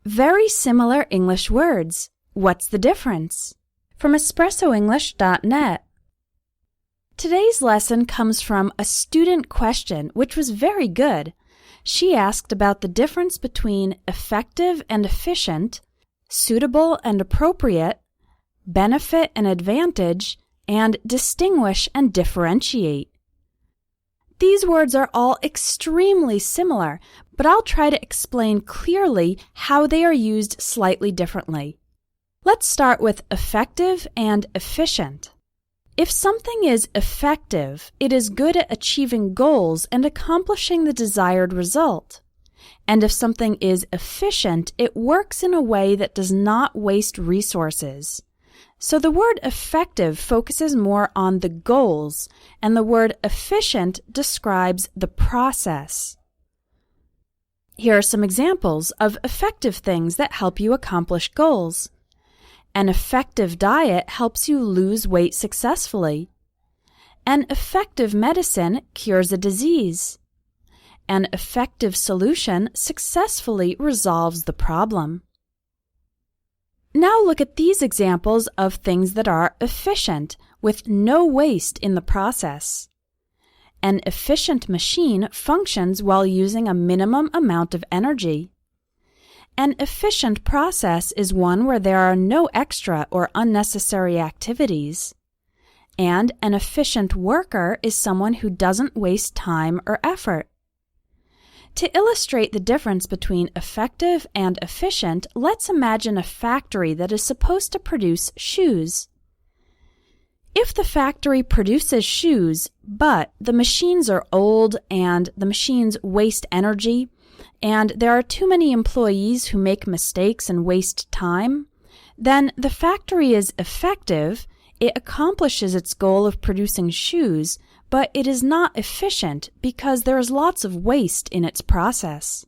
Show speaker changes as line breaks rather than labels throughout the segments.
Very similar English words. What's the difference? From espressoenglish.net. Today's lesson comes from a student question, which was very good. She asked about the difference between effective and efficient, suitable and appropriate, benefit and advantage, and distinguish and differentiate. These words are all extremely similar, but I'll try to explain clearly how they are used slightly differently. Let's start with effective and efficient. If something is effective, it is good at achieving goals and accomplishing the desired result. And if something is efficient, it works in a way that does not waste resources. So the word effective focuses more on the goals, and the word efficient describes the process. Here are some examples of effective things that help you accomplish goals. An effective diet helps you lose weight successfully. An effective medicine cures a disease. An effective solution successfully resolves the problem. Now look at these examples of things that are efficient, with no waste in the process. An efficient machine functions while using a minimum amount of energy. An efficient process is one where there are no extra or unnecessary activities. And an efficient worker is someone who doesn't waste time or effort. To illustrate the difference between effective and efficient, let's imagine a factory that is supposed to produce shoes. If the factory produces shoes, but the machines are old and the machines waste energy, and there are too many employees who make mistakes and waste time, then the factory is effective, it accomplishes its goal of producing shoes, but it is not efficient because there is lots of waste in its process.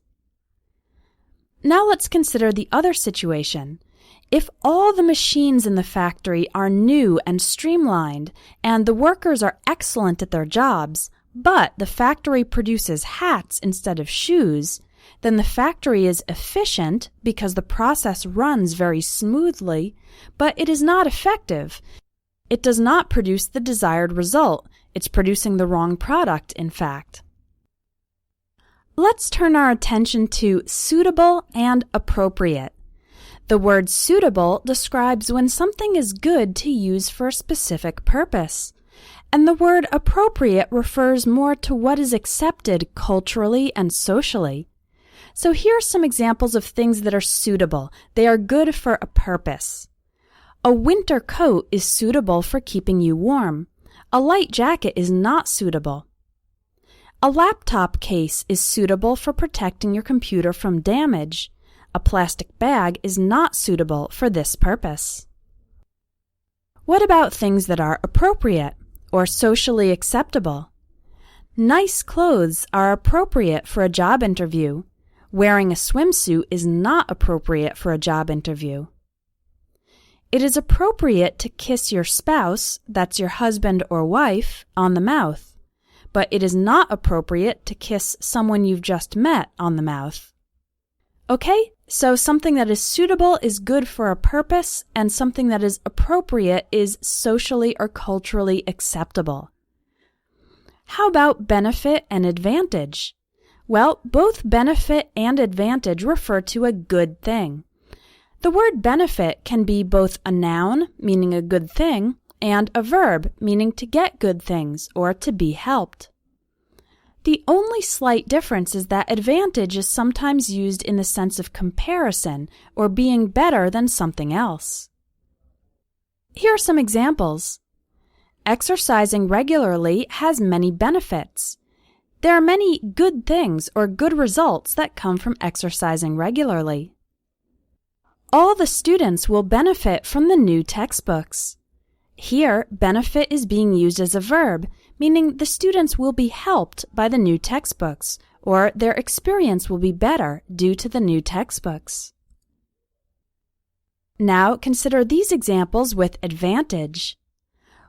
Now let's consider the other situation. If all the machines in the factory are new and streamlined, and the workers are excellent at their jobs, but the factory produces hats instead of shoes, then the factory is efficient because the process runs very smoothly, but it is not effective. It does not produce the desired result. It's producing the wrong product, in fact. Let's turn our attention to suitable and appropriate. The word suitable describes when something is good to use for a specific purpose, and the word appropriate refers more to what is accepted culturally and socially. So here are some examples of things that are suitable. They are good for a purpose. A winter coat is suitable for keeping you warm. A light jacket is not suitable. A laptop case is suitable for protecting your computer from damage. A plastic bag is not suitable for this purpose. What about things that are appropriate or socially acceptable? Nice clothes are appropriate for a job interview. Wearing a swimsuit is not appropriate for a job interview. It is appropriate to kiss your spouse, that's your husband or wife, on the mouth, but it is not appropriate to kiss someone you've just met on the mouth. Okay, so something that is suitable is good for a purpose, and something that is appropriate is socially or culturally acceptable. How about benefit and advantage? Well, both benefit and advantage refer to a good thing. The word benefit can be both a noun, meaning a good thing, and a verb, meaning to get good things or to be helped. The only slight difference is that advantage is sometimes used in the sense of comparison or being better than something else. Here are some examples. Exercising regularly has many benefits. There are many good things or good results that come from exercising regularly. All the students will benefit from the new textbooks. Here, benefit is being used as a verb, meaning the students will be helped by the new textbooks, or their experience will be better due to the new textbooks. Now consider these examples with advantage.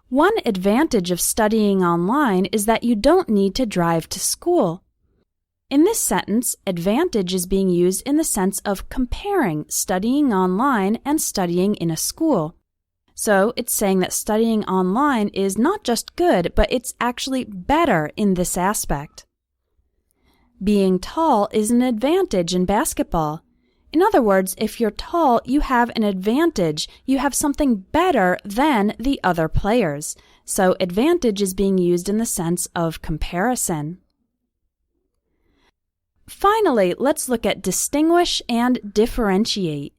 One advantage of studying online is that you don't need to drive to school. In this sentence, advantage is being used in the sense of comparing studying online and studying in a school. So it's saying that studying online is not just good, but it's actually better in this aspect. Being tall is an advantage in basketball. In other words, if you're tall, you have an advantage. You have something better than the other players. So advantage is being used in the sense of comparison. Finally, let's look at distinguish and differentiate.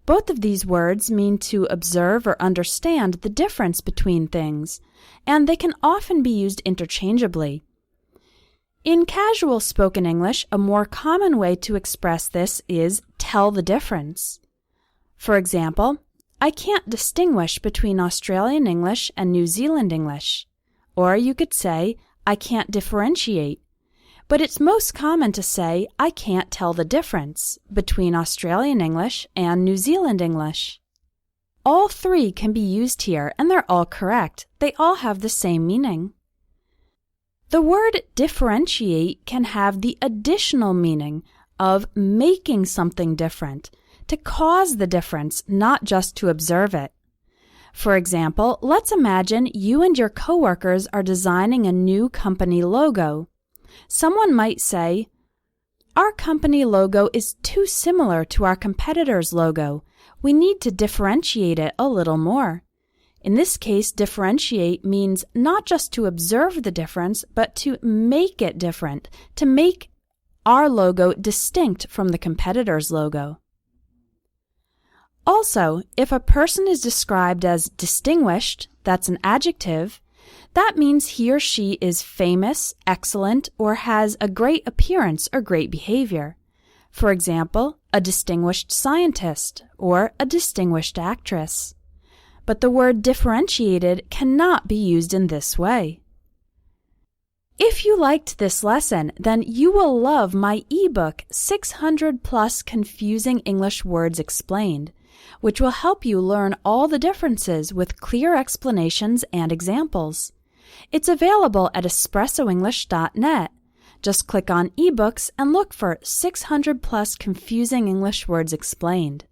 Both of these words mean to observe or understand the difference between things, and they can often be used interchangeably. In casual spoken English, a more common way to express this is tell the difference. For example, I can't distinguish between Australian English and New Zealand English. Or you could say, I can't differentiate. But it's most common to say, I can't tell the difference between Australian English and New Zealand English. All three can be used here, and they're all correct. They all have the same meaning. The word differentiate can have the additional meaning of making something different, to cause the difference, not just to observe it. For example, let's imagine you and your coworkers are designing a new company logo. Someone might say, our company logo is too similar to our competitor's logo. We need to differentiate it a little more. In this case, differentiate means not just to observe the difference, but to make it different, to make our logo distinct from the competitor's logo. Also, if a person is described as distinguished, that's an adjective, that means he or she is famous, excellent, or has a great appearance or great behavior. For example, a distinguished scientist or a distinguished actress. But the word differentiated cannot be used in this way. If you liked this lesson, then you will love my ebook 600 Plus Confusing English Words Explained, which will help you learn all the differences with clear explanations and examples. It's available at espressoenglish.net. Just click on eBooks and look for 600 Plus Confusing English Words Explained.